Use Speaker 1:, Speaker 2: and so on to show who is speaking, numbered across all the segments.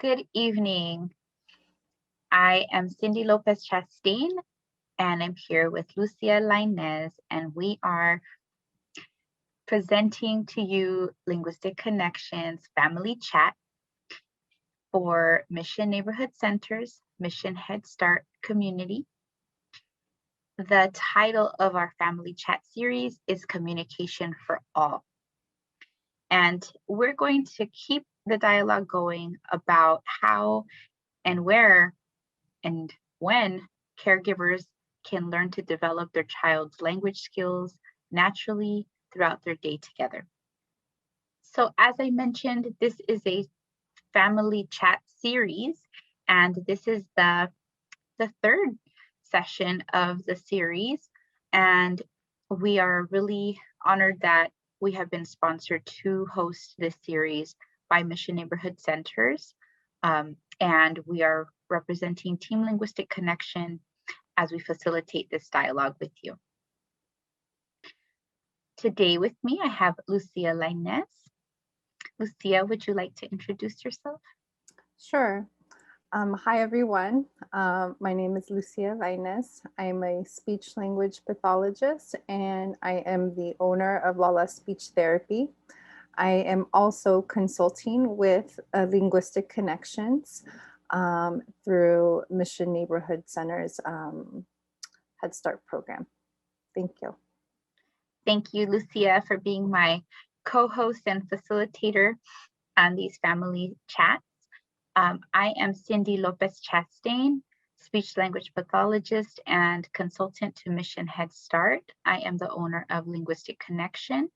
Speaker 1: Good evening. I am Cindy López-Chastain, and I'm here with Lucia Lainez, and we are presenting to you Linguistic Connections Family Chat for Mission Neighborhood Centers, Mission Head Start Community. The title of our Family Chat series is Communication for All. And we're going to keep the dialogue going about how and where and when caregivers can learn to develop their child's language skills naturally throughout their day together. So as I mentioned, this is a family chat series, and this is the third session of the series. And we are really honored that we have been sponsored to host this series by Mission Neighborhood Centers. And we are representing Team Linguistic Connection as we facilitate this dialogue with you. Today with me, I have Lucia Lainez. Lucia, would you like to introduce yourself?
Speaker 2: Sure. Hi, everyone. My name is Lucia Lainez. I'm a speech language pathologist, and I am the owner of Lala Speech Therapy. I am also consulting with Linguistic Connections through Mission Neighborhood Centers Head Start program. Thank you.
Speaker 1: Thank you, Lucia, for being my co-host and facilitator on these family chats. I am Cindy López-Chastain, speech language pathologist and consultant to Mission Head Start. I am the owner of Linguistic Connection,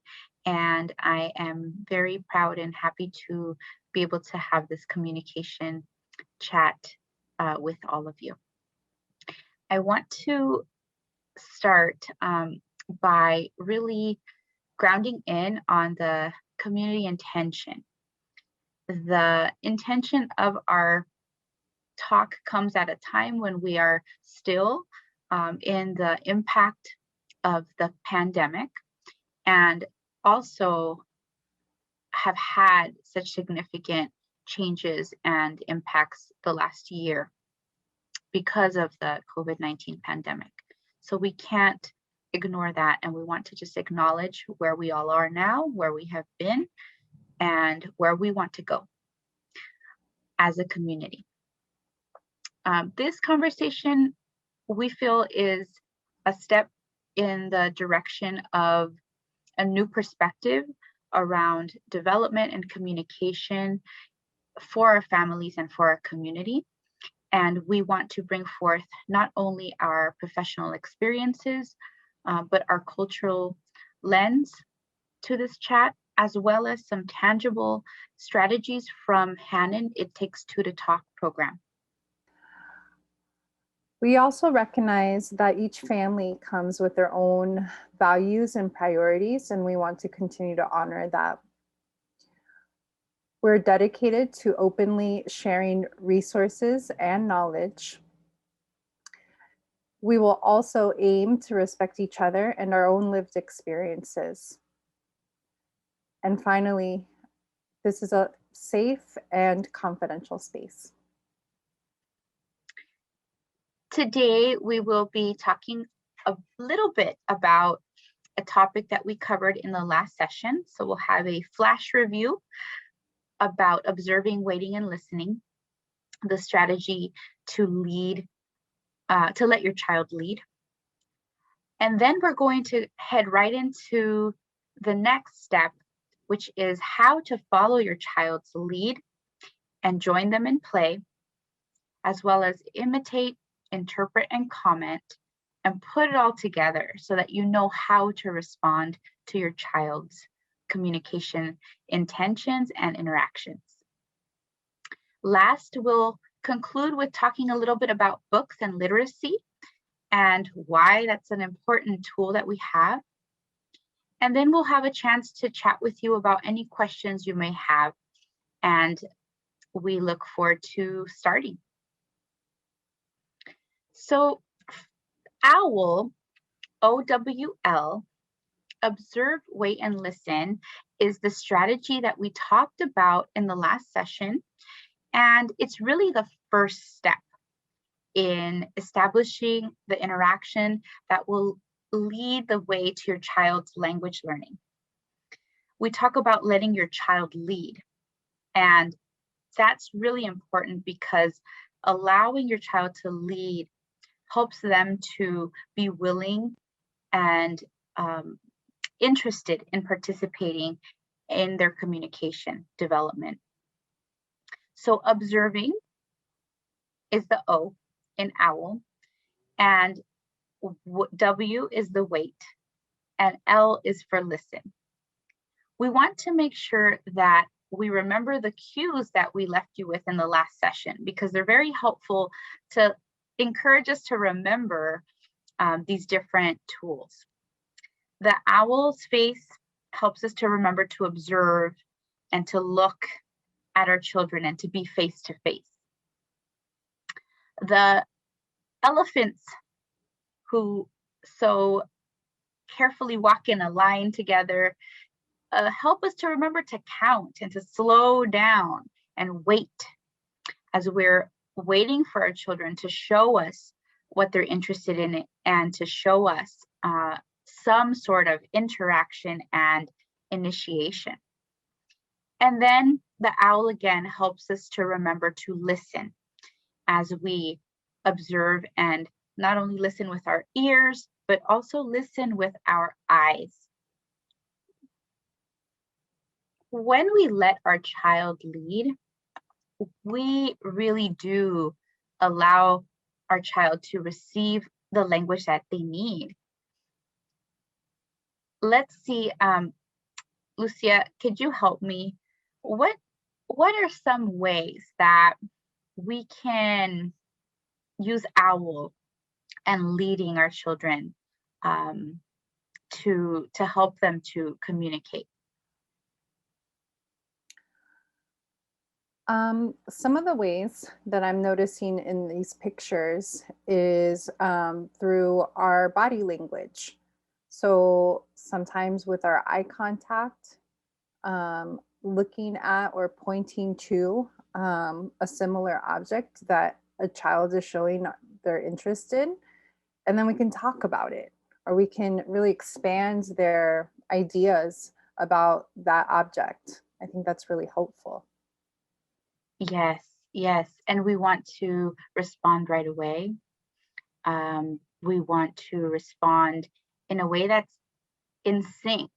Speaker 1: and I am very proud and happy to be able to have this communication chat with all of you. I want to start by really grounding in on the community intention. The intention of our talk comes at a time when we are still in the impact of the pandemic, and also have had such significant changes and impacts the last year because of the COVID-19 pandemic. So we can't ignore that, and we want to just acknowledge where we all are now, where we have been, and where we want to go as a community. This conversation, we feel, is a step in the direction of a new perspective around development and communication for our families and for our community. And we want to bring forth not only our professional experiences, but our cultural lens to this chat, as well as some tangible strategies from Hannon It Takes Two to Talk program.
Speaker 2: We also recognize that each family comes with their own values and priorities, and we want to continue to honor that. We're dedicated to openly sharing resources and knowledge. We will also aim to respect each other and our own lived experiences. And finally, this is a safe and confidential space.
Speaker 1: Today, we will be talking a little bit about a topic that we covered in the last session. So we'll have a flash review about observing, waiting, and listening, the strategy to lead, to let your child lead. And then we're going to head right into the next step, which is how to follow your child's lead and join them in play, as well as imitate, interpret, and comment, and put it all together so that you know how to respond to your child's communication intentions and interactions. Last, we'll conclude with talking a little bit about books and literacy and why that's an important tool that we have. And then we'll have a chance to chat with you about any questions you may have. And we look forward to starting. So OWL, O-W-L, observe, wait, and listen, is the strategy that we talked about in the last session. And it's really the first step in establishing the interaction that will lead the way to your child's language learning. We talk about letting your child lead, and that's really important because allowing your child to lead helps them to be willing and interested in participating in their communication development. So observing is the O in owl, and W is the wait, and L is for listen. We want to make sure that we remember the cues that we left you with in the last session, because they're very helpful to encourage us to remember these different tools. The owl's face helps us to remember to observe and to look at our children and to be face to face. The elephants, who so carefully walk in a line together, help us to remember to count and to slow down and wait as we're waiting for our children to show us what they're interested in and to show us some sort of interaction and initiation. And then the owl again helps us to remember to listen as we observe, and not only listen with our ears, but also listen with our eyes. When we let our child lead, we really do allow our child to receive the language that they need. Let's see, Lucia, could you help me? What are some ways that we can use OWL and leading our children to help them to communicate?
Speaker 2: Some of the ways that I'm noticing in these pictures is through our body language. So sometimes with our eye contact, looking at or pointing to a similar object that a child is showing their interest in, and then we can talk about it, or we can really expand their ideas about that object. I think that's really helpful.
Speaker 1: Yes, yes. And we want to respond right away. We want to respond in a way that's in sync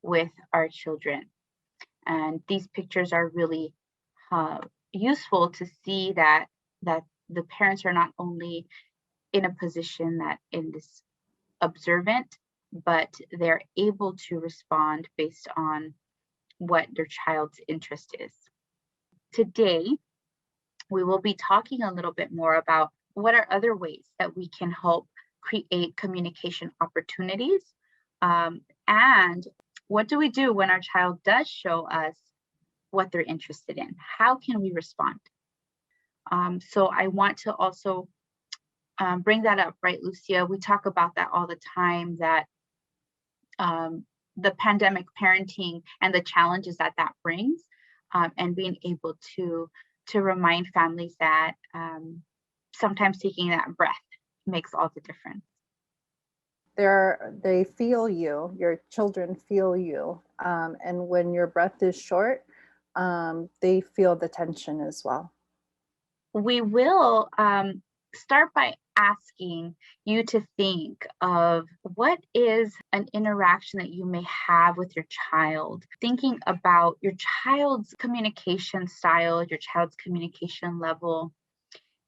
Speaker 1: with our children. And these pictures are really useful to see that the parents are not only in a position that in this observant, but they're able to respond based on what their child's interest is. Today, we will be talking a little bit more about what are other ways that we can help create communication opportunities, and what do we do when our child does show us what they're interested in? How can we respond? So I want to also bring that up, right, Lucia? We talk about that all the time, that the pandemic parenting and the challenges that brings, and being able to remind families that sometimes taking that breath makes all the difference.
Speaker 2: They feel you, your children feel you. And when your breath is short, they feel the tension as well.
Speaker 1: We will start by asking you to think of what is an interaction that you may have with your child, thinking about your child's communication style, your child's communication level,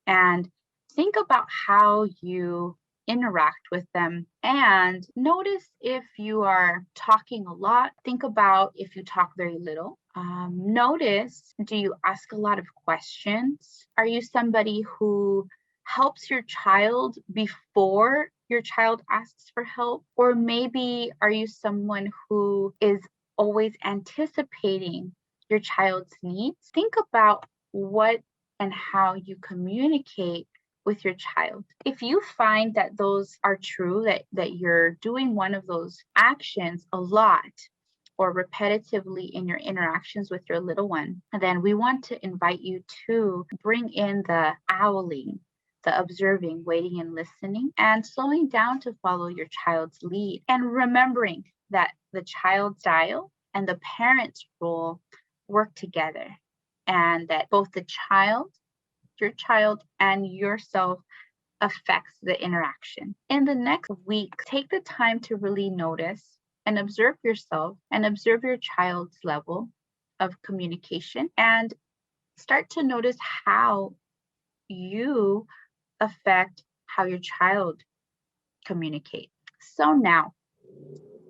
Speaker 1: and think about how you interact with them, and notice if you are talking a lot. Think about if you talk very little. Notice, do you ask a lot of questions? Are you somebody who helps your child before your child asks for help? Or maybe are you someone who is always anticipating your child's needs? Think about what and how you communicate with your child. If you find that those are true, that you're doing one of those actions a lot, or repetitively in your interactions with your little one, then we want to invite you to bring in the owling, the observing, waiting, and listening, and slowing down to follow your child's lead. And remembering that the child's style and the parent's role work together, and that both the child, your child, and yourself affects the interaction. In the next week, take the time to really notice and observe yourself and observe your child's level of communication, and start to notice how you affect how your child communicates. So now,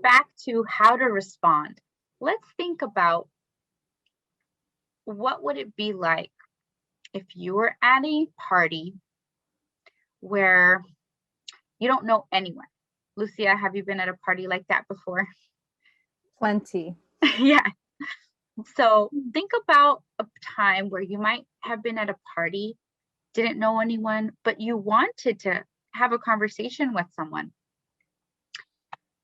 Speaker 1: back to how to respond. Let's think about, what would it be like if you were at a party where you don't know anyone? Lucia, have you been at a party like that before?
Speaker 2: Plenty.
Speaker 1: Yeah. So think about a time where you might have been at a party, didn't know anyone, but you wanted to have a conversation with someone.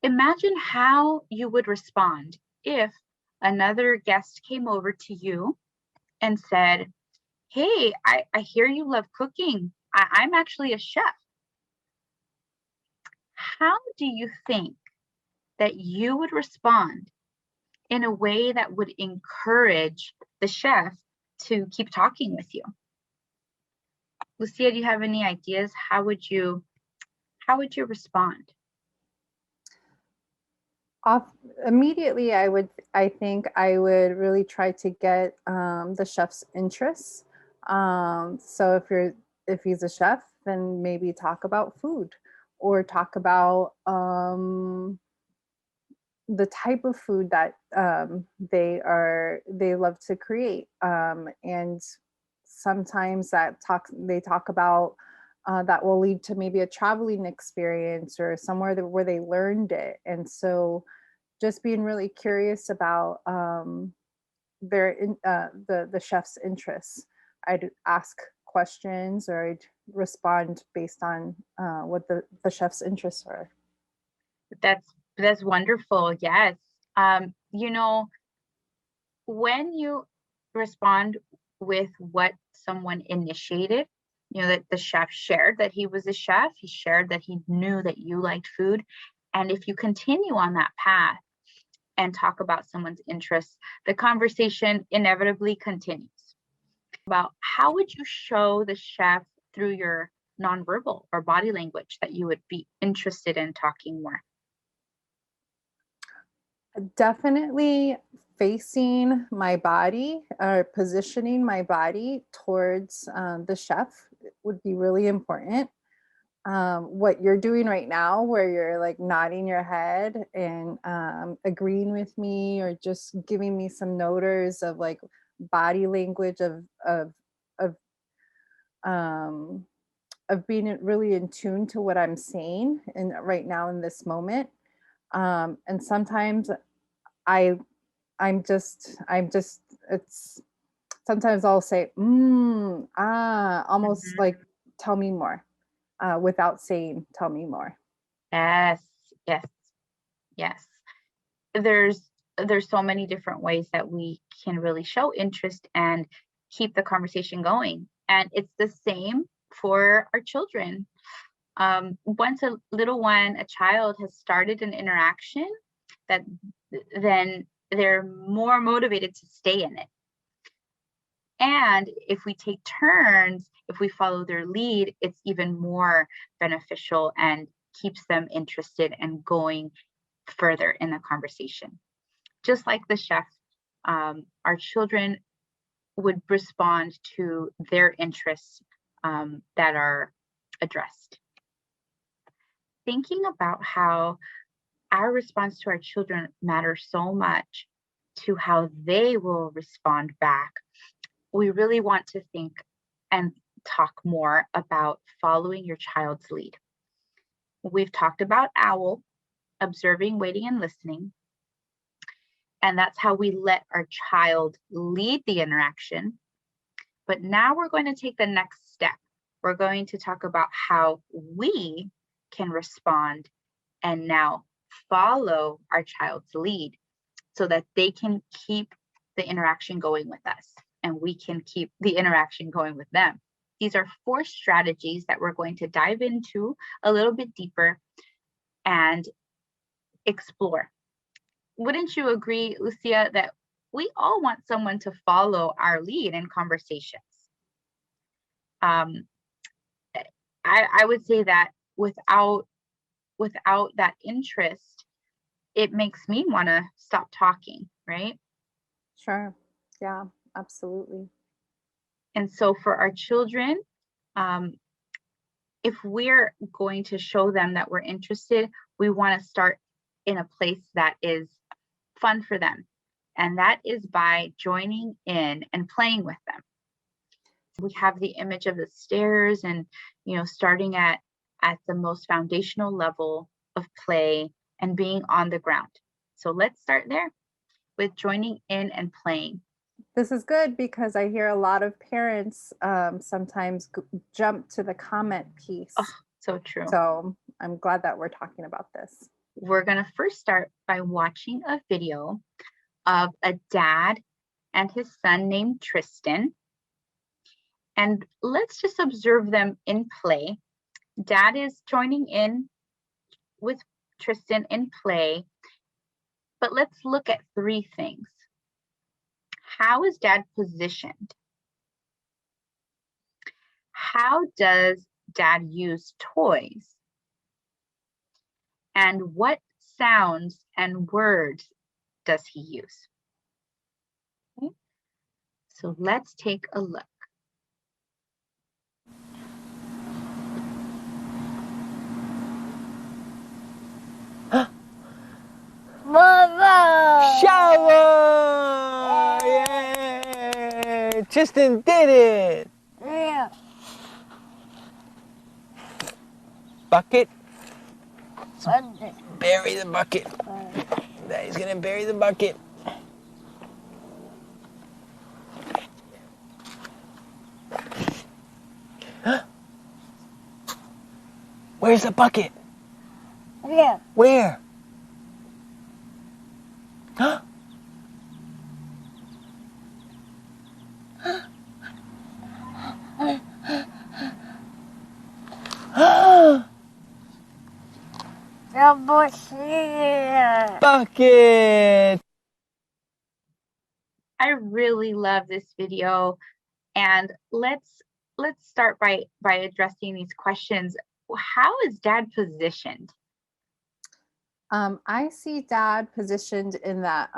Speaker 1: Imagine how you would respond if another guest came over to you and said, "Hey, I hear you love cooking. I'm actually a chef." How do you think that you would respond in a way that would encourage the chef to keep talking with you? Lucia, do you have any ideas? How would you respond?
Speaker 2: Immediately, I think I would really try to get the chef's interests. So if he's a chef, then maybe talk about food, or talk about the type of food that they love to create, and sometimes they talk about that will lead to maybe a traveling experience or somewhere where they learned it. And so just being really curious about the chef's interests. I'd ask questions, or I'd respond based on what the chef's interests are.
Speaker 1: That's wonderful. Yes. You know, when you respond with what someone initiated, that the chef shared that he was a chef, he shared that he knew that you liked food. And if you continue on that path and talk about someone's interests, the conversation inevitably continues. About how would you show the chef through your nonverbal or body language that you would be interested in talking more?
Speaker 2: Definitely facing my body, or positioning my body towards the chef would be really important. What you're doing right now, where you're like nodding your head and agreeing with me, or just giving me some noters of like body language of um, of being really in tune to what I'm saying and right now in this moment. And sometimes I I'm just it's sometimes I'll say almost
Speaker 1: Mhm.
Speaker 2: like tell me more, without saying tell me more.
Speaker 1: Yes, yes, yes. There's so many different ways that we can really show interest and keep the conversation going. And it's the same for our children. Once a little one, a child has started an interaction, that then they're more motivated to stay in it. And if we take turns, if we follow their lead, it's even more beneficial and keeps them interested and going further in the conversation. Just like the chef, our children would respond to their interests that are addressed. Thinking about how our response to our children matters so much to how they will respond back, we really want to think and talk more about following your child's lead. We've talked about OWL, observing, waiting, and listening. And that's how we let our child lead the interaction. But now we're going to take the next step. We're going to talk about how we can respond and now follow our child's lead. so that they can keep the interaction going with us and we can keep the interaction going with them. These are 4 strategies that we're going to dive into a little bit deeper and explore. Wouldn't you agree, Lucia, that we all want someone to follow our lead in conversations? I would say that without that interest, it makes me want to stop talking, right?
Speaker 2: Sure. Yeah, absolutely.
Speaker 1: And so for our children, if we're going to show them that we're interested, we want to start in a place that is fun for them. And that is by joining in and playing with them. We have the image of the stairs and, starting at the most foundational level of play and being on the ground. So let's start there with joining in and playing.
Speaker 2: This is good because I hear a lot of parents sometimes jump to the comment piece.
Speaker 1: Oh, so true.
Speaker 2: So I'm glad that we're talking about this.
Speaker 1: We're going to first start by watching a video of a dad and his son named Tristan. And let's just observe them in play. Dad is joining in with Tristan in play, but let's look at 3 things. How is Dad positioned? How does Dad use toys? And what sounds and words does he use? Okay. So let's take a look.
Speaker 3: Mama! Shower! Yay! Tristan did it!
Speaker 4: Yeah.
Speaker 3: Bucket.
Speaker 4: Sunday.
Speaker 3: Bury the bucket. Daddy's gonna bury the bucket. Where's the bucket?
Speaker 4: Yeah.
Speaker 3: Where? Huh? Bucket!
Speaker 1: I really love this video, and let's start by addressing these questions. How is Dad positioned?
Speaker 2: I see Dad positioned in that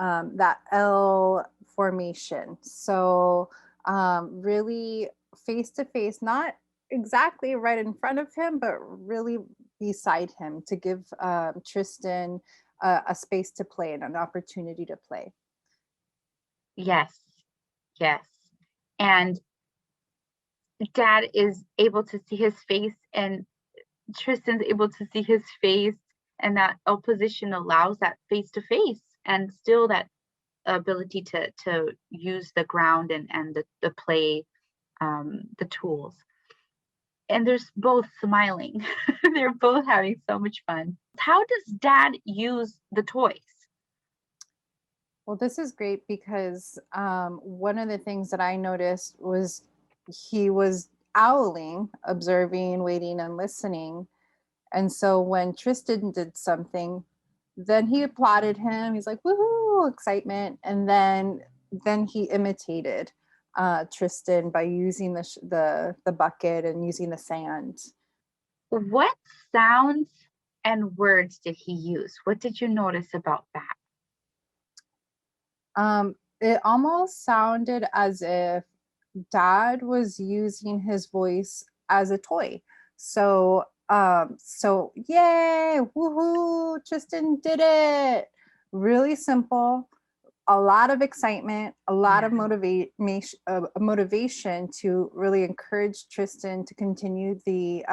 Speaker 2: L formation. So really face to face, not exactly right in front of him, but really beside him to give Tristan a space to play and an opportunity to play.
Speaker 1: Yes. And Dad is able to see his face and Tristan's able to see his face, and that L position allows that face to face and still that ability to use the ground and the play, the tools. And there's both smiling. They're both having so much fun. How does Dad use the toys?
Speaker 2: Well, this is great because one of the things that I noticed was he was owling, observing, waiting, and listening. And so when Tristan did something, then he applauded him. He's like, woohoo, excitement. And then he imitated Tristan by using the bucket and using the sand.
Speaker 1: What sounds and words did he use? What did you notice about that?
Speaker 2: It almost sounded as if Dad was using his voice as a toy. So yay, woohoo, Tristan did it. Really simple, a lot of excitement, a lot of motivation to really encourage Tristan to continue the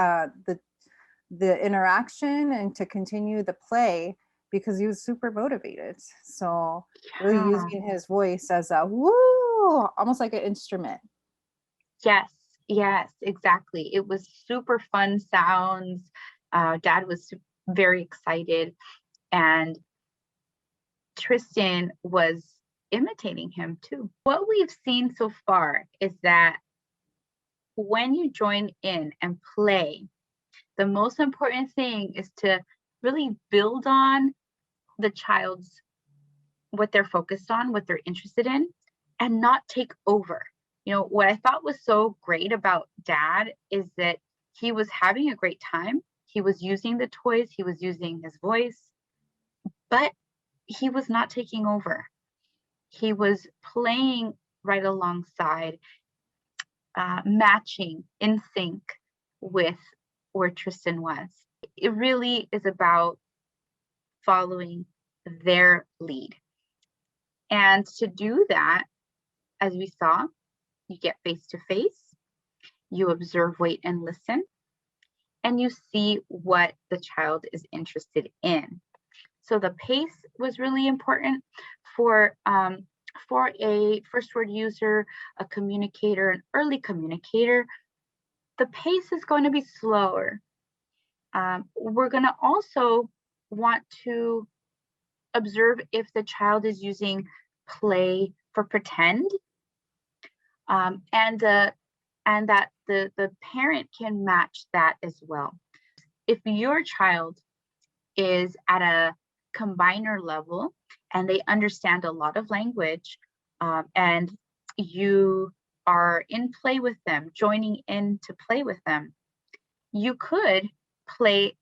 Speaker 2: interaction and to continue the play, because he was super motivated. So really using his voice as a woo, almost like an instrument.
Speaker 1: Yes, exactly. It was super fun sounds. Dad was very excited, and Tristan was imitating him too. What we've seen so far is that when you join in and play, the most important thing is to really build on the child's, what they're focused on, what they're interested in, and not take over. You know, what I thought was so great about Dad is that he was having a great time. He was using the toys, he was using his voice, but he was not taking over. He was playing right alongside, matching in sync with where Tristan was. It really is about following their lead. And to do that, as we saw, you get face to face, you observe, wait, and listen, and you see what the child is interested in. So the pace was really important for a first word user, a communicator, an early communicator. The pace is going to be slower. We're going to also want to observe if the child is using play for pretend, and that the parent can match that as well. If your child is at a combiner level and they understand a lot of language, and you are in play with them, joining in to play with them, you could play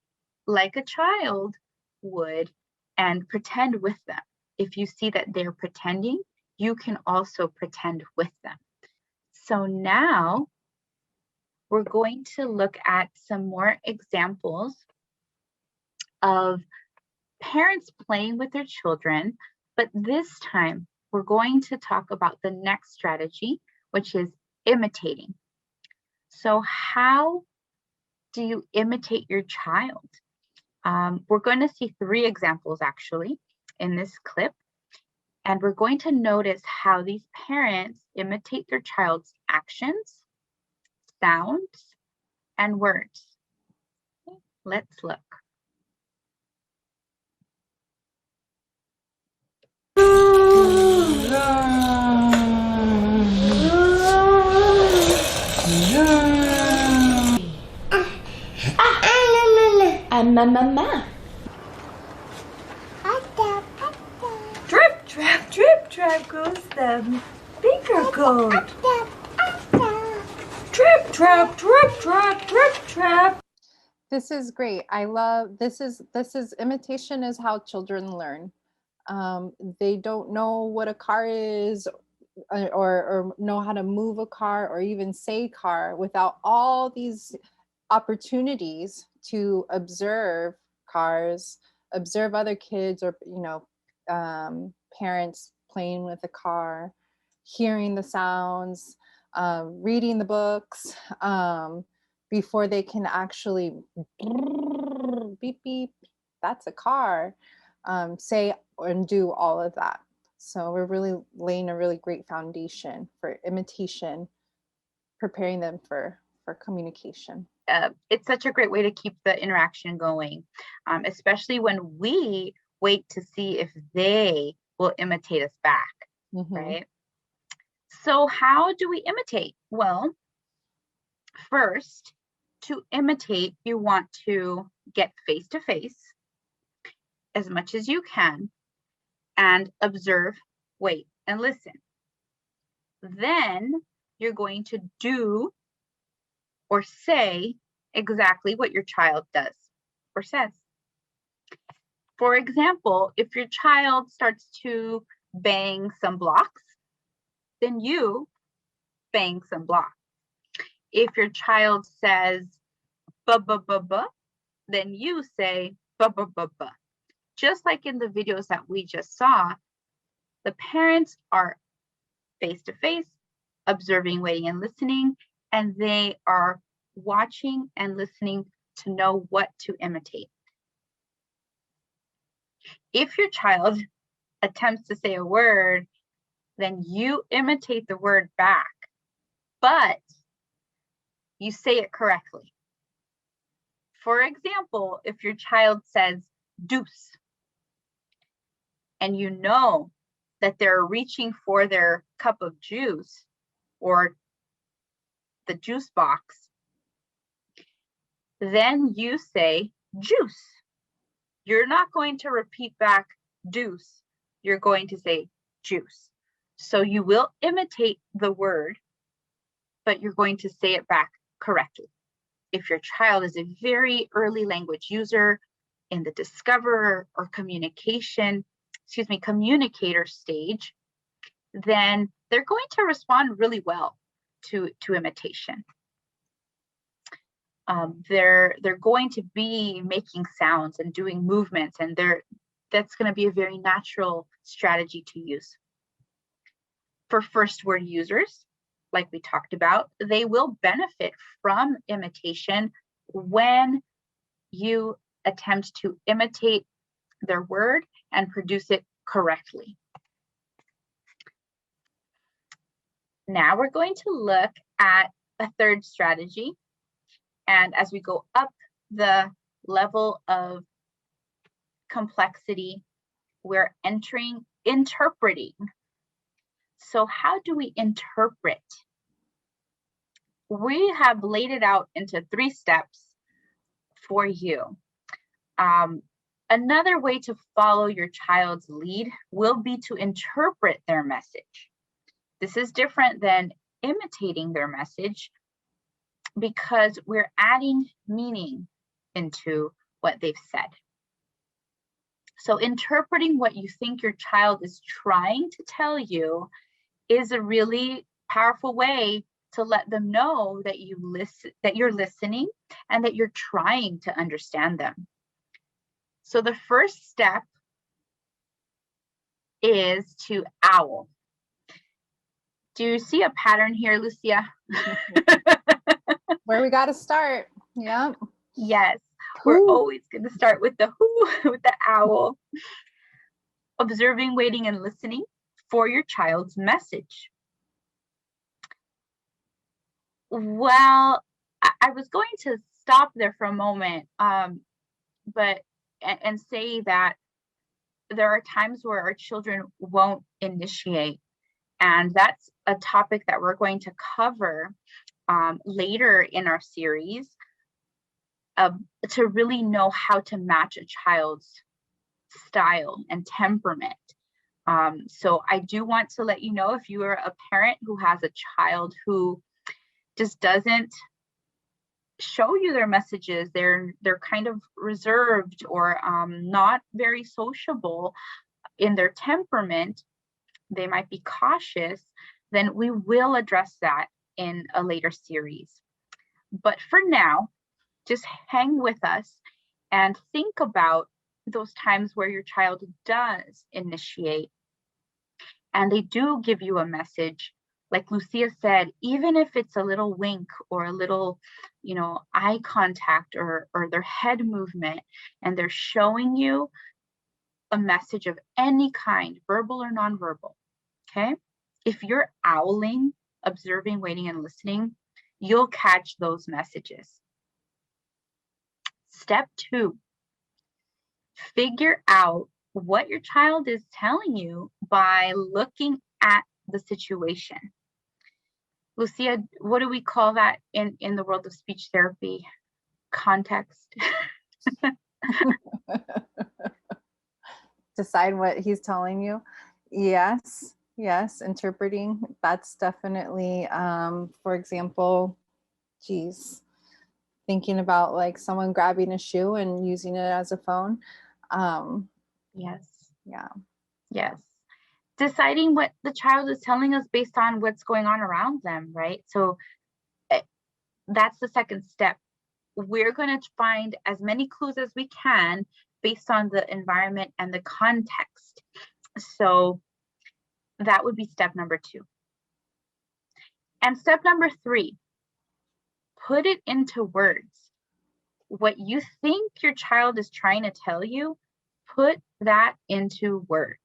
Speaker 1: like a child would and pretend with them. If you see that they're pretending, you can also pretend with them. So now we're going to look at some more examples of parents playing with their children, but this time we're going to talk about the next strategy, which is imitating. So how do you imitate your child? We're going to see 3 examples actually in this clip, and we're going to notice how these parents imitate their child's actions, sounds, and words. Let's look.
Speaker 5: Mama. Drip, trap, drip, trap goes the finger goat. Drip, trap, drip, trap, drip, trap.
Speaker 2: This is great. I love this is imitation is how children learn. They don't know what a car is, or know how to move a car, or even say car, without all these opportunities to observe cars, observe other kids, or parents playing with a car, hearing the sounds, reading the books, before they can actually beep beep, that's a car, say and do all of that. So we're really laying a really great foundation for imitation, preparing them for communication.
Speaker 1: It's such a great way to keep the interaction going, especially when we wait to see if they will imitate us back, right? So how do we imitate? Well, first, to imitate, you want to get face to face as much as you can and observe, wait, and listen. Then you're going to do or say exactly what your child does or says. For example, if your child starts to bang some blocks, then you bang some blocks. If your child says ba ba ba ba, then you say ba ba ba ba. Just like in the videos that we just saw, the parents are face to face, observing, waiting, and listening, and they are watching and listening to know what to imitate. If your child attempts to say a word, then you imitate the word back, but you say it correctly. For example, if your child says deuce, and you know that they're reaching for their cup of juice or the juice box, then you say juice. You're not going to repeat back deuce. You're going to say juice. So you will imitate the word, but you're going to say it back correctly. If your child is a very early language user in the discoverer or communicator stage, then they're going to respond really well to imitation. They're going to be making sounds and doing movements, and that's going to be a very natural strategy to use. For first word users, like we talked about, they will benefit from imitation when you attempt to imitate their word and produce it correctly. Now we're going to look at a third strategy. And as we go up the level of complexity, we're entering interpreting. So how do we interpret? We have laid it out into 3 steps for you. Another way to follow your child's lead will be to interpret their message. This is different than imitating their message because we're adding meaning into what they've said. So interpreting what you think your child is trying to tell you is a really powerful way to let them know that you're listening and that you're trying to understand them. So the first step is to owl. Do you see a pattern here, Lucia?
Speaker 2: Where we got to start. Yeah.
Speaker 1: Yes. We're always going to start with the who, with the owl. Observing, waiting, and listening for your child's message. Well, I was going to stop there for a moment, but say that there are times where our children won't initiate, and that's a topic that we're going to cover later in our series, to really know how to match a child's style and temperament. So I do want to let you know, if you are a parent who has a child who just doesn't show you their messages, they're kind of reserved or not very sociable in their temperament, they might be cautious, then we will address that in a later series. But for now, just hang with us and think about those times where your child does initiate and they do give you a message. Like Lucia said, even if it's a little wink or a little, eye contact or their head movement, and they're showing you a message of any kind, verbal or nonverbal, okay? If you're owling, observing, waiting, and listening, you'll catch those messages. Step 2, figure out what your child is telling you by looking at the situation. Lucia, what do we call that in the world of speech therapy? Context.
Speaker 2: Decide what he's telling you. Yes, interpreting. That's definitely, for example, thinking about like someone grabbing a shoe and using it as a phone.
Speaker 1: Yes.
Speaker 2: Yeah.
Speaker 1: Yes. Deciding what the child is telling us based on what's going on around them, right? So that's the second step. We're going to find as many clues as we can based on the environment and the context. So that would be step number 2. And step number 3, put it into words. What you think your child is trying to tell you, put that into words.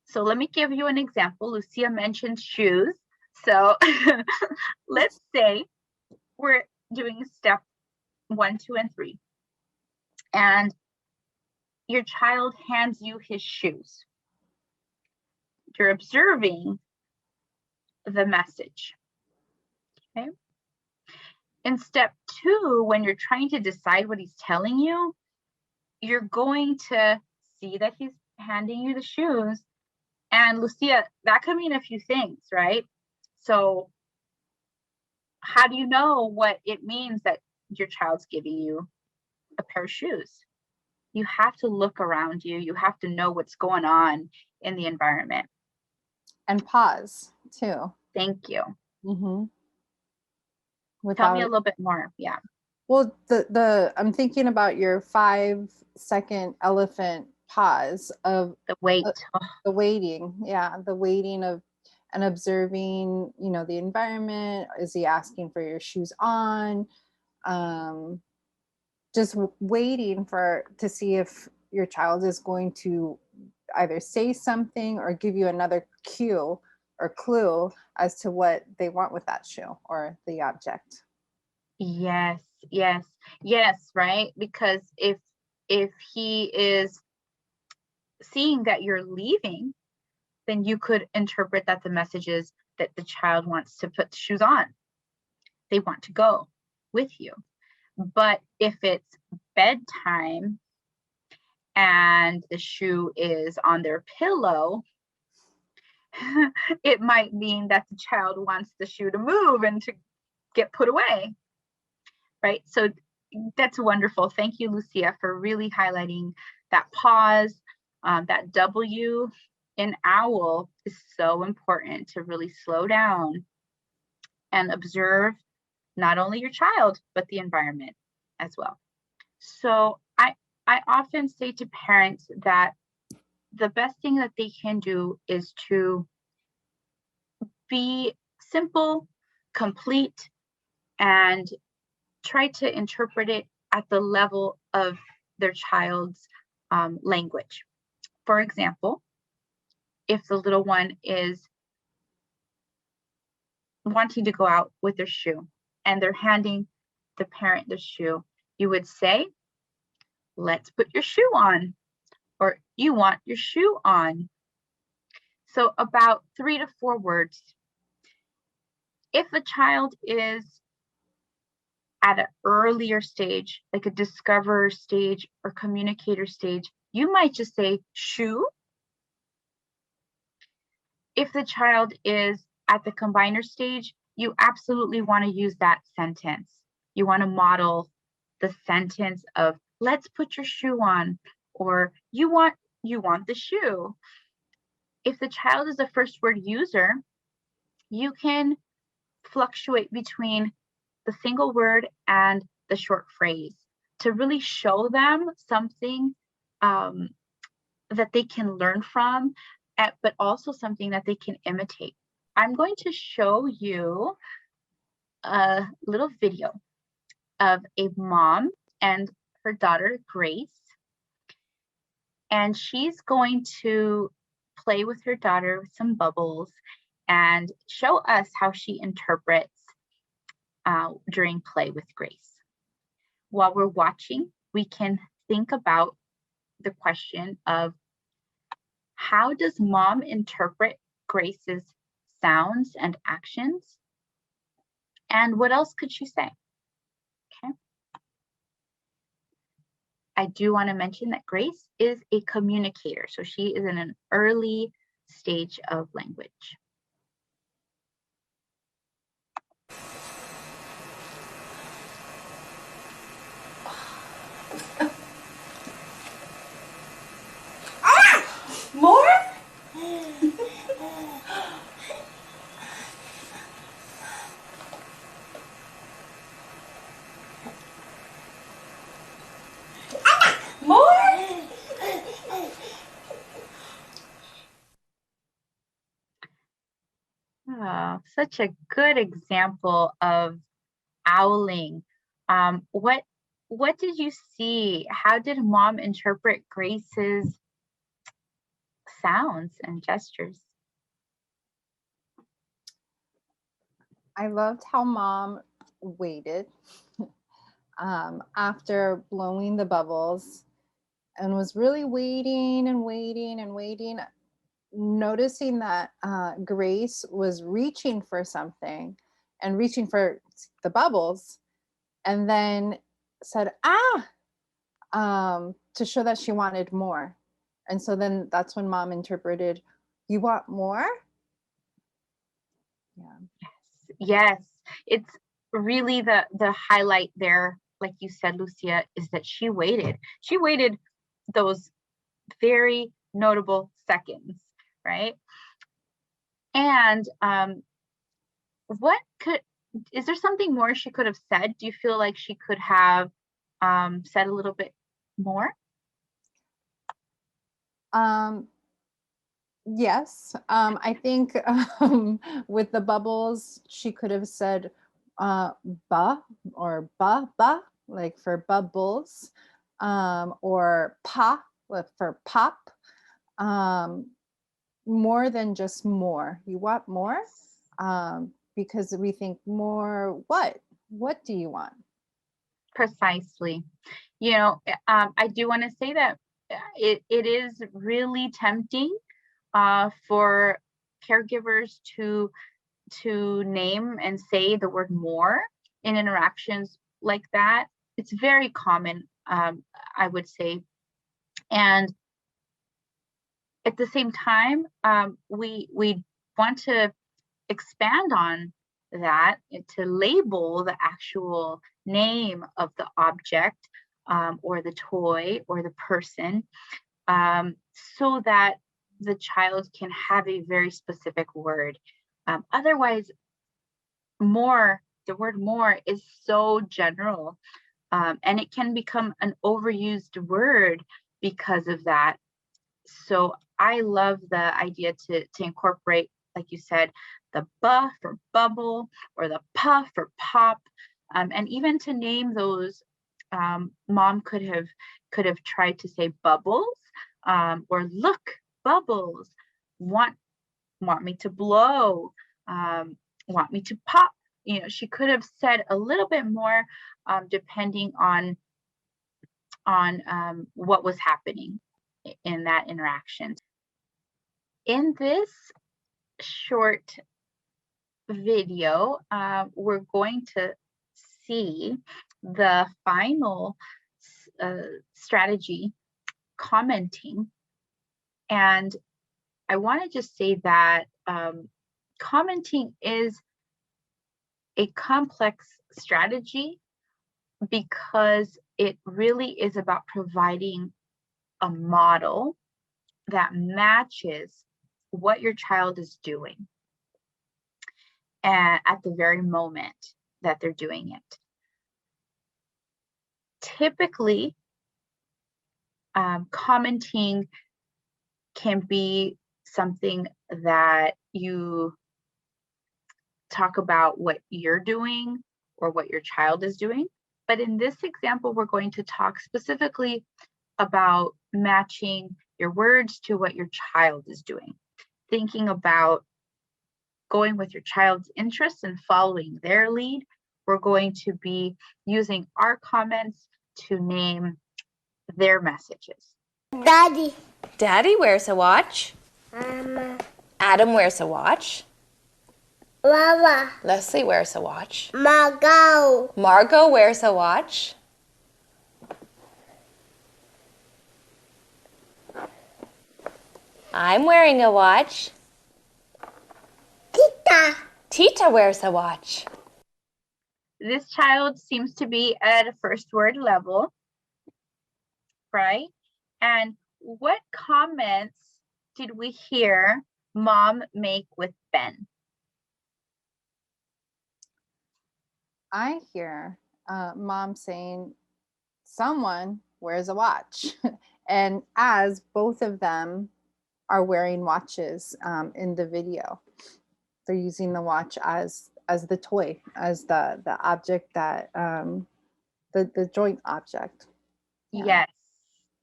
Speaker 1: So let me give you an example. Lucia mentioned shoes. So let's say we're doing step 1, 2, and 3. And your child hands you his shoes. You're observing the message. Okay. In step 2, when you're trying to decide what he's telling you, you're going to see that he's handing you the shoes. And Lucia, that could mean a few things, right? So how do you know what it means that your child's giving you a pair of shoes? You have to look around you. You have to know what's going on in the environment.
Speaker 2: And pause too.
Speaker 1: Thank you.
Speaker 2: Mm-hmm.
Speaker 1: Tell me a little bit more. Yeah.
Speaker 2: Well, I'm thinking about your 5-second elephant pause of
Speaker 1: The wait.
Speaker 2: The waiting. Yeah. The waiting of and observing, the environment. Is he asking for your shoes on? Just waiting to see if your child is going to either say something or give you another cue or clue as to what they want with that shoe or the object.
Speaker 1: Yes, right? Because if he is seeing that you're leaving, then you could interpret that the message is that the child wants to put the shoes on. They want to go with you. But if it's bedtime and the shoe is on their pillow, it might mean that the child wants the shoe to move and to get put away, right? So that's wonderful. Thank you, Lucia, for really highlighting that pause. That W in OWL is so important to really slow down and observe not only your child, but the environment as well. So I often say to parents that the best thing that they can do is to be simple, complete, and try to interpret it at the level of their child's language. For example, if the little one is wanting to go out with their shoe and they're handing the parent the shoe, you would say, let's put your shoe on, or you want your shoe on. So about 3 to 4 words. If a child is at an earlier stage, like a discoverer stage or communicator stage, you might just say shoe. If the child is at the combiner stage, you absolutely want to use that sentence. You want to model the sentence of let's put your shoe on, or you want the shoe. If the child is a first word user, you can fluctuate between the single word and the short phrase to really show them something that they can learn from, but also something that they can imitate. I'm going to show you a little video of a mom and her daughter, Grace. And she's going to play with her daughter with some bubbles and show us how she interprets during play with Grace. While we're watching, we can think about the question of how does mom interpret Grace's sounds and actions? And what else could she say? Okay. I do want to mention that Grace is a communicator, so she is in an early stage of language.
Speaker 5: More? More?
Speaker 1: Oh, such a good example of owling. What did you see? How did mom interpret Grace's sounds and gestures?
Speaker 2: I loved how mom waited after blowing the bubbles and was really waiting and waiting and waiting. noticing that Grace was reaching for something and reaching for the bubbles, and then said, to show that she wanted more. And so then that's when Mom interpreted, you want more? Yeah.
Speaker 1: Yes. It's really the highlight there, like you said, Lucia, is that she waited. She waited those very notable seconds, right? And is there something more she could have said? Do you feel like she could have said a little bit more?
Speaker 2: Yes. I think with the bubbles, she could have said ba or ba, like for bubbles, or pa for pop. More than just more. You want more? Because we think more, what do you want?
Speaker 1: Precisely. You know, I do want to say that it is really tempting for caregivers to name and say the word more in interactions like that. It's very common, I would say. And at the same time, we want to expand on that, to label the actual name of the object, or the toy or the person, so that the child can have a very specific word. Otherwise, the word more is so general, and it can become an overused word because of that. So I love the idea to incorporate, like you said, the bu for bubble or the puff for pop, and even to name those. Mom could have tried to say bubbles, or look, bubbles, want me to blow, want me to pop. You know, she could have said a little bit more, depending on what was happening in that interaction. In this short video, we're going to see the final strategy, commenting. And I want to just say that commenting is a complex strategy because it really is about providing a model that matches what your child is doing at the very moment that they're doing it. Typically, commenting can be something that you talk about what you're doing or what your child is doing. But in this example, we're going to talk specifically about matching your words to what your child is doing. Thinking about going with your child's interests and following their lead. We're going to be using our comments to name their messages.
Speaker 4: Daddy.
Speaker 5: Daddy wears a watch.
Speaker 4: Mama.
Speaker 5: Adam wears a watch.
Speaker 4: Mama.
Speaker 5: Leslie wears a watch.
Speaker 4: Margot.
Speaker 5: Margot wears a watch. I'm wearing a watch.
Speaker 4: Tita.
Speaker 5: Tita wears a watch.
Speaker 1: This child seems to be at a first word level, right? And what comments did we hear Mom make with Ben?
Speaker 2: I hear Mom saying, someone wears a watch. And as both of them are wearing watches in the video, they're using the watch as the toy, as the object that the joint object.
Speaker 1: Yeah.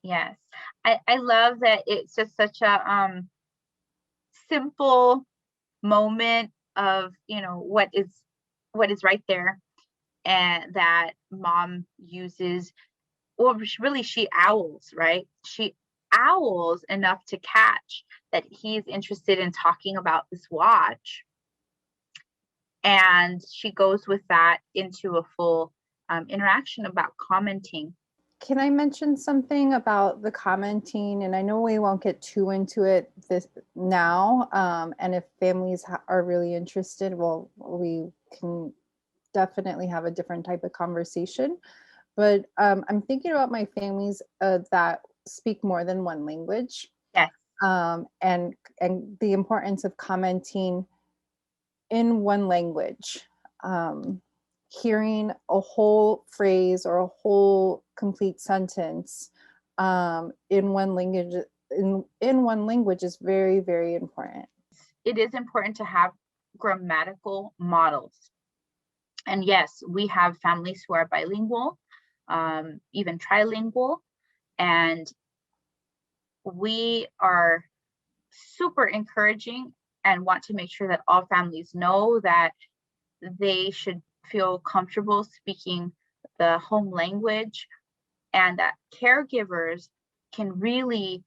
Speaker 1: Yes. I love that it's just such a simple moment of, what is right there, and that Mom uses. Well, really, she owls, right? She owls enough to catch that he's interested in talking about this watch. And she goes with that into a full interaction about commenting.
Speaker 2: Can I mention something about the commenting? And I know we won't get too into it now. And if families are really interested, well, we can definitely have a different type of conversation. But I'm thinking about my families that speak more than one language.
Speaker 1: Yes.
Speaker 2: And the importance of commenting in one language. Hearing a whole phrase or a whole complete sentence in one language in one language is very, very important.
Speaker 1: It is important to have grammatical models. And yes, we have families who are bilingual, even trilingual, and we are super encouraging and want to make sure that all families know that they should feel comfortable speaking the home language, and that caregivers can really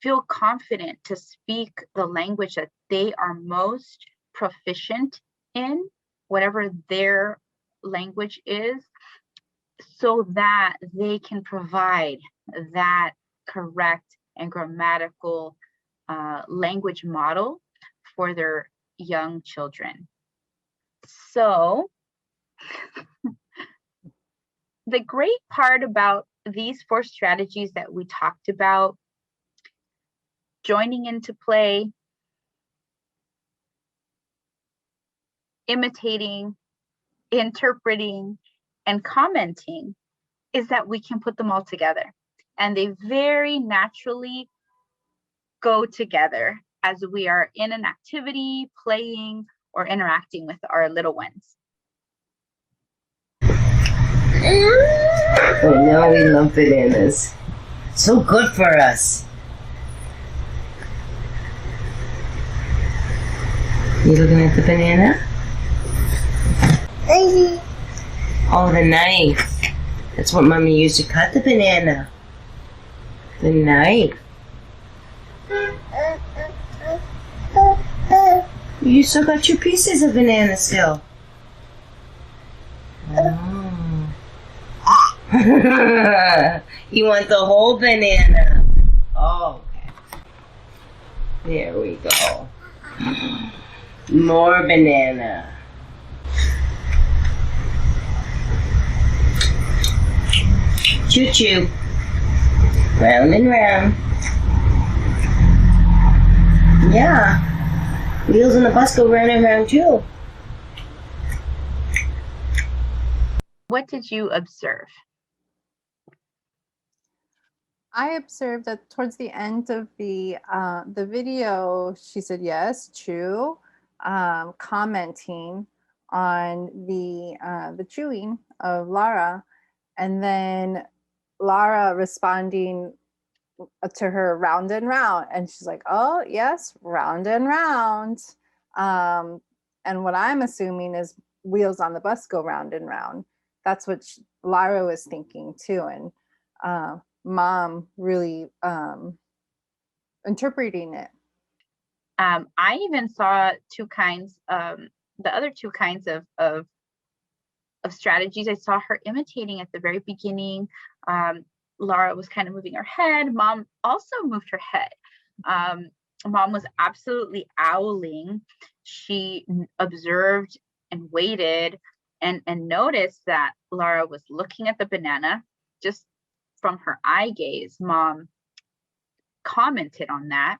Speaker 1: feel confident to speak the language that they are most proficient in, whatever their language is, so that they can provide that correct and grammatical language model for their young children. So the great part about these 4 strategies that we talked about, joining into play, imitating, interpreting, and commenting, is that we can put them all together. And they very naturally go together as we are in an activity, playing, or interacting with our little ones.
Speaker 3: I know we love bananas. So good for us. You looking at the banana? Oh, the knife. That's what Mommy used to cut the banana. The knife. You still got 2 pieces of banana still. Oh. You want the whole banana? Oh, okay. There we go. More banana. Choo-choo. Round and round. Yeah. Wheels on the bus go round and round too.
Speaker 1: What did you observe?
Speaker 2: I observed that towards the end of the video, she said yes, true, commenting on the chewing of Lara, and then Lara responding to her round and round, and she's like, oh yes, round and round. And what I'm assuming is wheels on the bus go round and round. That's what Lara was thinking too, and Mom really interpreting it.
Speaker 1: I even saw 2 kinds, the other 2 kinds of strategies. I saw her imitating at the very beginning. Lara was kind of moving her head. Mom also moved her head. Mom was absolutely owling. She observed and waited and noticed that Lara was looking at the banana. Just from her eye gaze, Mom commented on that.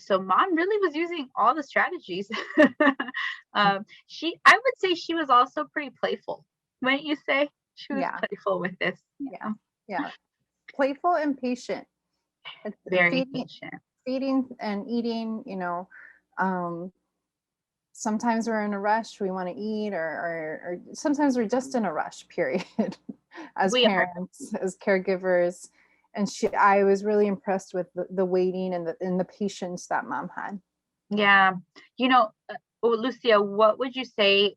Speaker 1: So Mom really was using all the strategies. I would say she was also pretty playful, wouldn't you say? She was playful with this.
Speaker 2: Yeah. Playful and patient.
Speaker 1: Very patient.
Speaker 2: Feeding and eating, sometimes we're in a rush, we want to eat, or sometimes we're just in a rush, period, as parents, as caregivers. And I was really impressed with the waiting and the patience that Mom had.
Speaker 1: Yeah. Lucia, what would you say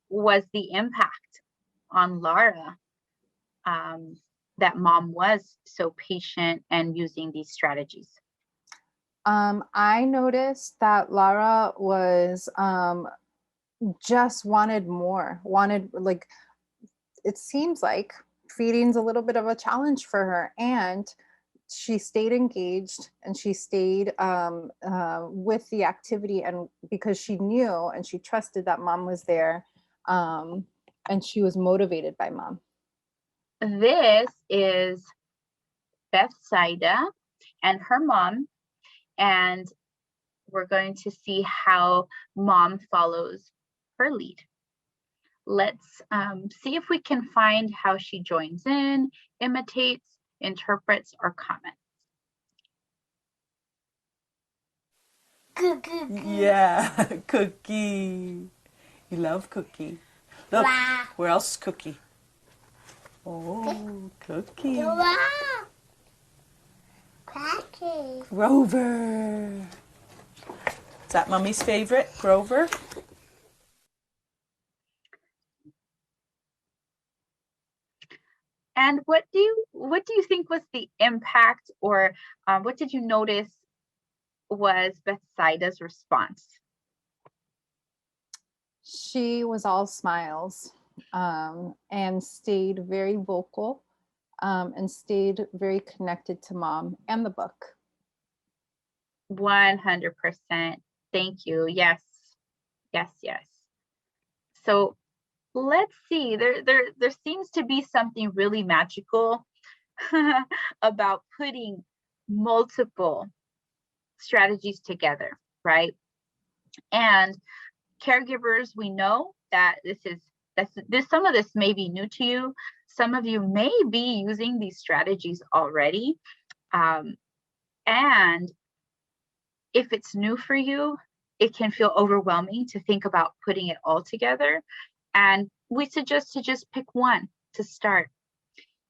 Speaker 1: was the impact on Lara that mom was so patient and using these strategies?
Speaker 2: I noticed that Lara was just wanted more, wanted, like, it seems like feeding's a little bit of a challenge for her, and she stayed engaged and she stayed with the activity, and because she knew and she trusted that mom was there, and she was motivated by mom.
Speaker 1: This is Bethsaida and her mom, and we're going to see how mom follows her lead. Let's see if we can find how she joins in, imitates, interprets, or comments.
Speaker 6: Yeah, Cookie. You love Cookie. Look,
Speaker 4: Wow.
Speaker 6: where else is Cookie? Oh, Cookie.
Speaker 4: Wow. Cookie.
Speaker 6: Grover. Is that Mommy's favorite, Grover?
Speaker 1: And what do you think was the impact, or what did you notice was Bethsaida's response?
Speaker 2: She was all smiles, and stayed very vocal, and stayed very connected to mom and the book.
Speaker 1: 100%. Thank you. Yes. So let's see. There seems to be something really magical about putting multiple strategies together, right? And caregivers, we know that some of this may be new to you. Some of you may be using these strategies already. And if it's new for you, it can feel overwhelming to think about putting it all together. And we suggest to just pick one to start,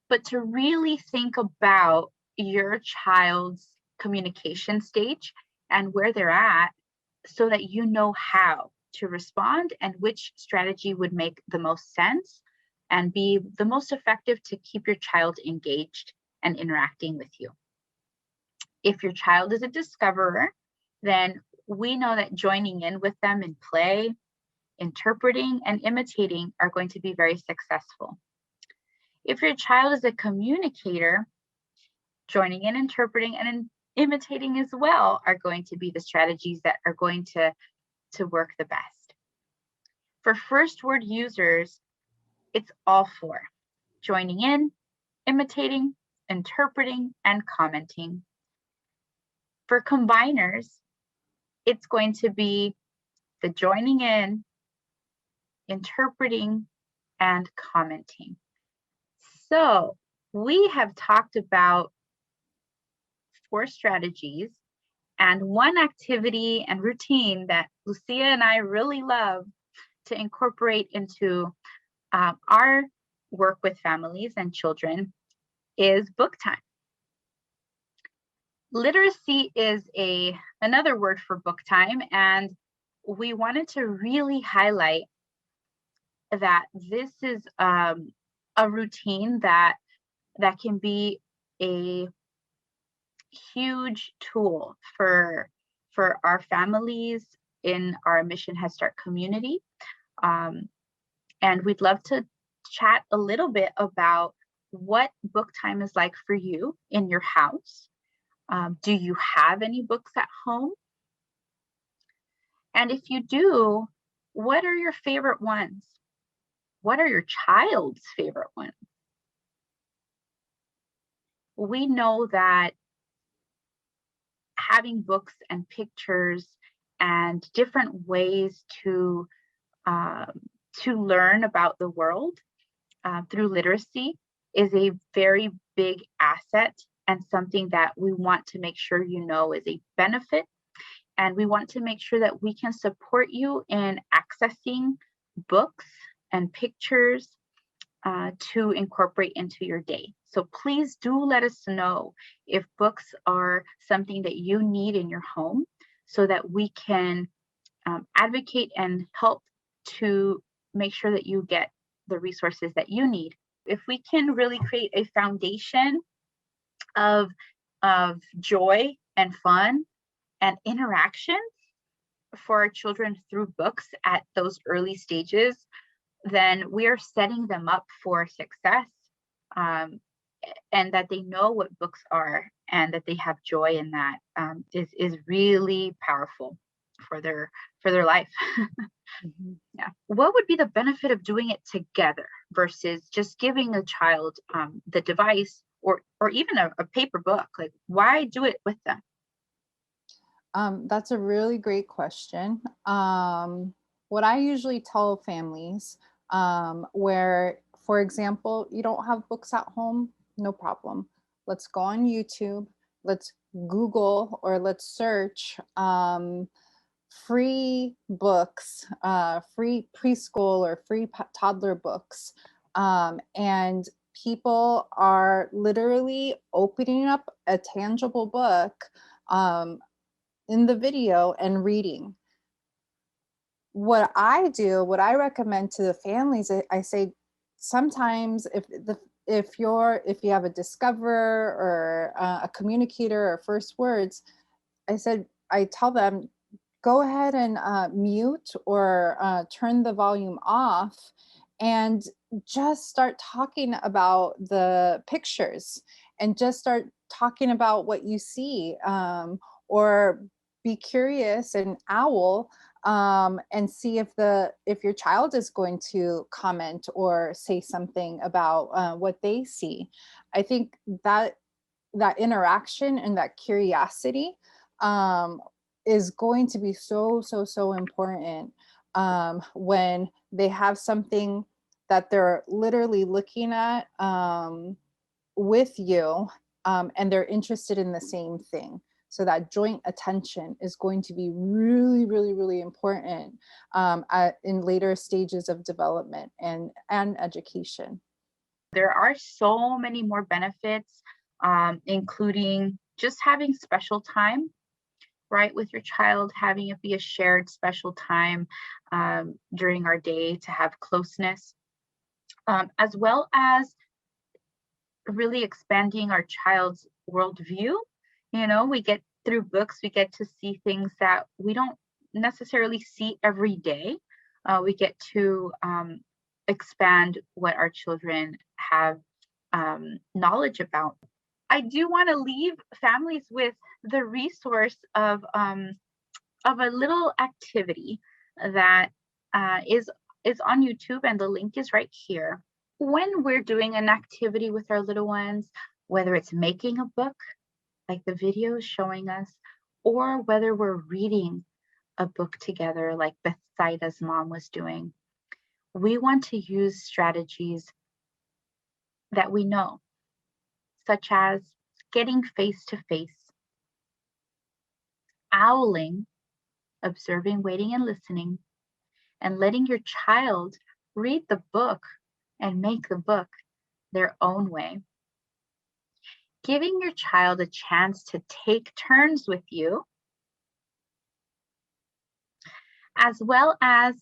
Speaker 1: but to really think about your child's communication stage and where they're at, so that you know how to respond and which strategy would make the most sense and be the most effective to keep your child engaged and interacting with you. If your child is a discoverer, then we know that joining in with them in play, interpreting, and imitating are going to be very successful. If your child is a communicator, joining in, interpreting, and imitating as well are going to be the strategies that are going to work the best. For first word users, it's all four: joining in, imitating, interpreting, and commenting. For combiners, it's going to be the joining in, interpreting, and commenting. So we have talked about 4 strategies, and one activity and routine that Lucia and I really love to incorporate into our work with families and children is book time. Literacy is another word for book time, and we wanted to really highlight that this is a routine that can be a huge tool for our families in our Mission Head Start community. And we'd love to chat a little bit about what book time is like for you in your house. Do you have any books at home? And if you do, what are your favorite ones? What are your child's favorite ones? We know that having books and pictures and different ways to learn about the world through literacy is a very big asset, and something that we want to make sure you know is a benefit. And we want to make sure that we can support you in accessing books and pictures to incorporate into your day. So please do let us know if books are something that you need in your home, so that we can advocate and help to make sure that you get the resources that you need If we can really create a foundation of joy and fun and interaction for our children through books at those early stages, then we are setting them up for success, and that they know what books are and that they have joy in that, is really powerful for their life.
Speaker 2: Mhm.
Speaker 1: Yeah. What would be the benefit of doing it together versus just giving a child the device or even a paper book? Like, why do it with them?
Speaker 2: That's a really great question. What I usually tell families, where, for example, you don't have books at home, no problem. Let's go on YouTube, let's Google or let's search free books, free preschool or free toddler books. And people are literally opening up a tangible book in the video and reading. What I do, what I recommend to the families, I say sometimes if you have a discoverer or a communicator or first words, I tell them, go ahead and mute or turn the volume off and just start talking about the pictures and just start talking about what you see, or be curious and owl, and see if your child is going to comment or say something about what they see. I think that interaction and that curiosity is going to be so important when they have something that they're literally looking at with you, and they're interested in the same thing. So that joint attention is going to be really, really, really important in later stages of development and education.
Speaker 1: There are so many more benefits, including just having special time, right, with your child, having it be a shared special time during our day to have closeness, as well as really expanding our child's worldview. We get through books, we get to see things that we don't necessarily see every day. We get to expand what our children have knowledge about. I do want to leave families with the resource of a little activity that is on YouTube, and the link is right here. When we're doing an activity with our little ones, whether it's making a book, like the video is showing us, or whether we're reading a book together, like Bethsaida's mom was doing, we want to use strategies that we know, such as getting face to face, owling, observing, waiting, and listening, and letting your child read the book and make the book their own way. Giving your child a chance to take turns with you, as well as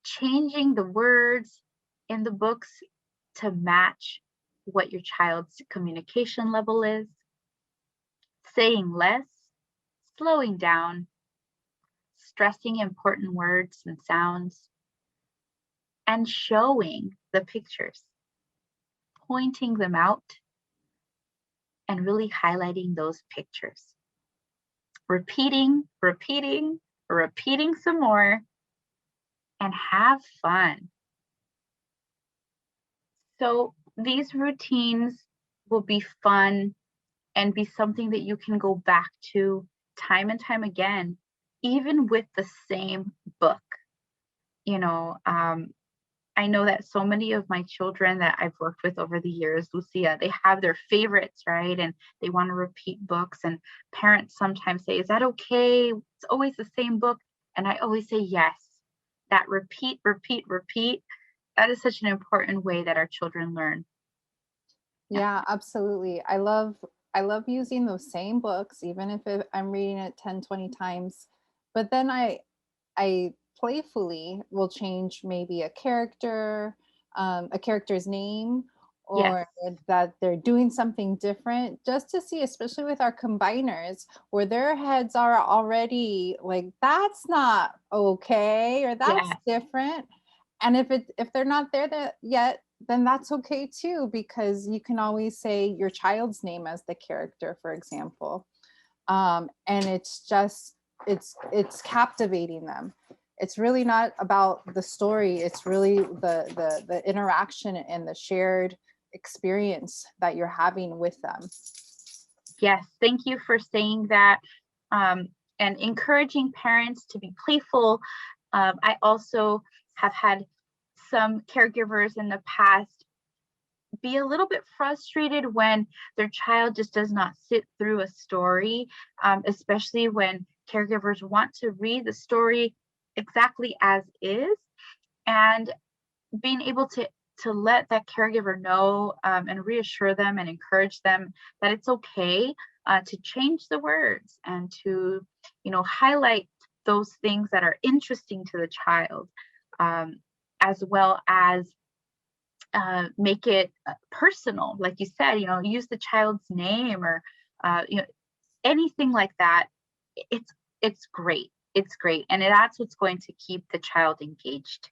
Speaker 1: changing the words in the books to match what your child's communication level is, saying less, slowing down, stressing important words and sounds, and showing the pictures, pointing them out, and really highlighting those pictures. Repeating some more, and have fun. So these routines will be fun and be something that you can go back to time and time again, even with the same book. I know that so many of my children that I've worked with over the years, Lucia, they have their favorites, right? And they want to repeat books. And parents sometimes say, is that okay? It's always the same book. And I always say, yes, that repeat. That is such an important way that our children learn.
Speaker 2: Yeah, absolutely. I love using those same books, even if I'm reading it 10, 20 times. But then I playfully will change maybe a character's name, or that they're doing something different, just to see, especially with our combiners, where their heads are already like, that's not okay, or that's
Speaker 1: Yes.
Speaker 2: different. And if they're not there yet, then that's okay too, because you can always say your child's name as the character, for example. And it's just, it's captivating them. It's really not about the story. It's really the interaction and the shared experience that you're having with them.
Speaker 1: Yes, thank you for saying that, and encouraging parents to be playful. I also have had some caregivers in the past be a little bit frustrated when their child just does not sit through a story, especially when caregivers want to read the story exactly as is, and being able to let that caregiver know, and reassure them and encourage them that it's okay to change the words and to, highlight those things that are interesting to the child, as well as make it personal, like you said, use the child's name, or anything like that. It's great. It's great, and that's what's going to keep the child engaged.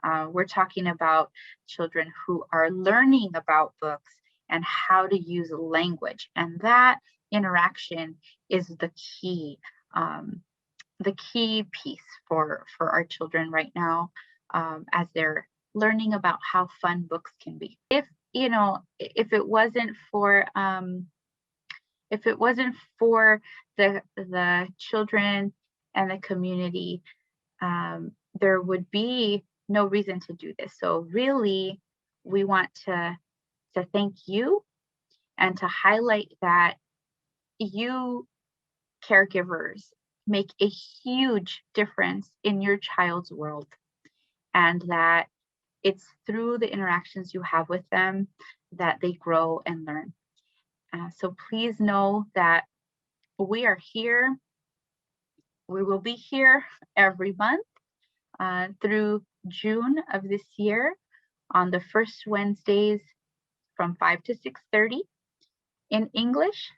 Speaker 1: We're talking about children who are learning about books and how to use language, and that interaction is the key piece for our children right now, as they're learning about how fun books can be. If it wasn't for the children and the community, there would be no reason to do this. So really, we want to thank you and to highlight that you caregivers make a huge difference in your child's world, and that it's through the interactions you have with them that they grow and learn. So please know that we are here. We will be here every month through June of this year, on the first Wednesdays from 5 to 6:30 in English,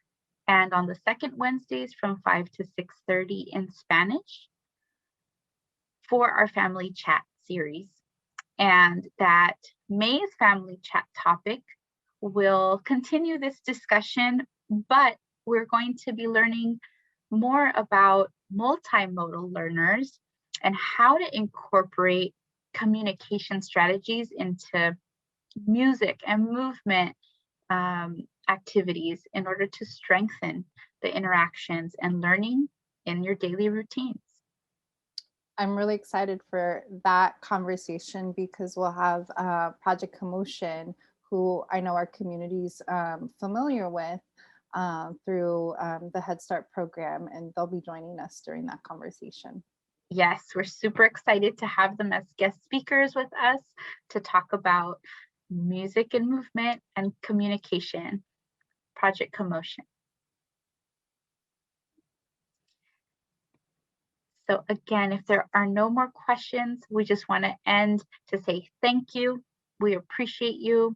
Speaker 1: and on the second Wednesdays from 5 to 6:30 in Spanish, for our family chat series. And that May's family chat topic will continue this discussion, but we're going to be learning more about multimodal learners and how to incorporate communication strategies into music and movement activities in order to strengthen the interactions and learning in your daily routines.
Speaker 2: I'm really excited for that conversation, because we'll have Project Commotion, who I know our community's familiar with through the Head Start program, and they'll be joining us during that conversation.
Speaker 1: Yes, we're super excited to have them as guest speakers with us to talk about music and movement and communication, Project Commotion. So again, if there are no more questions, we just want to end to say thank you. We appreciate you,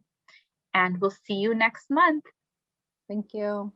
Speaker 1: and we'll see you next month.
Speaker 2: Thank you.